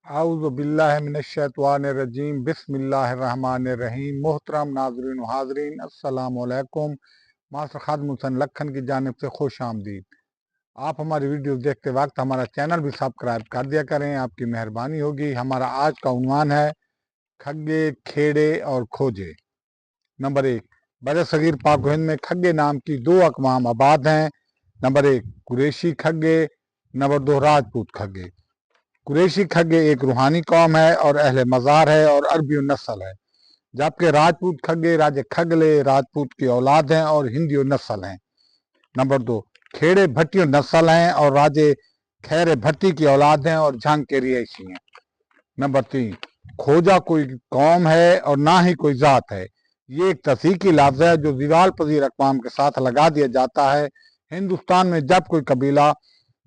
اعوذ باللہ من الشیطان الرجیم بسم اللہ الرحمن الرحیم۔ محترم ناظرین و حاضرین، السلام علیکم۔ ماسٹر خادم حسین لکھن کی جانب سے خوش آمدید۔ آپ ہماری ویڈیوز دیکھتے وقت ہمارا چینل بھی سبسکرائب کر دیا کریں، آپ کی مہربانی ہوگی۔ ہمارا آج کا عنوان ہے کھگے، کھیڑے اور کھوجے۔ نمبر 1، بر صغیر پاک و ہند میں کھگے نام کی 2 اقوام آباد ہیں۔ نمبر 1، قریشی کھگے۔ نمبر 2، راجپوت کھگے۔ قریشی کھگے ایک روحانی قوم ہے اور اہل مزار ہے اور عربی نسل ہے، جبکہ راجپوت کھگے راجے کھگلے راجپوت کی اولاد ہیں اور ہندی نسل ہیں۔ نمبر 2، کھیڑے بھٹی نسل ہیں اور راجے خیر بھٹی کی اولاد ہیں اور جھنگ کے رہائشی ہیں۔ نمبر 3، کھوجا کوئی قوم ہے اور نہ ہی کوئی ذات ہے۔ یہ ایک تصحیحی لفظ ہے جو زوال پذیر اقوام کے ساتھ لگا دیا جاتا ہے۔ ہندوستان میں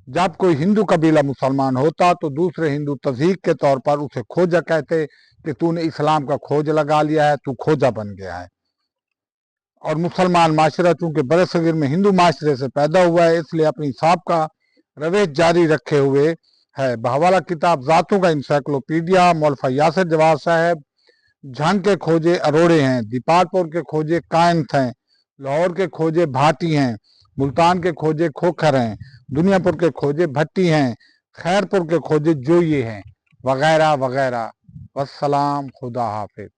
جب کوئی ہندو قبیلہ مسلمان ہوتا تو دوسرے ہندو تضحیق کے طور پر اسے کھوجا کہتے کہ تو نے اسلام کا کھوج لگا لیا ہے، تو کھوجا بن گیا ہے۔ اور مسلمان معاشرہ چونکہ برصغیر میں ہندو معاشرے سے پیدا ہوا ہے، اس لیے اپنی سابقہ رویش جاری رکھے ہوئے ہے۔ بحوالہ کتاب ذاتوں کا انسائکلوپیڈیا مولفہ یاسر جواد صاحب، جھنگ کے کھوجے اروڑے ہیں، دیپال پور کے کھوجے کائنت ہیں، لاہور کے کھوجے بھاٹی ہیں، ملتان کے کھوجے کھوکھر ہیں، دنیا پور کے کھوجے بھٹی ہیں، خیر پور کے کھوجے جوئیے ہیں، وغیرہ وغیرہ۔ والسلام، خدا حافظ۔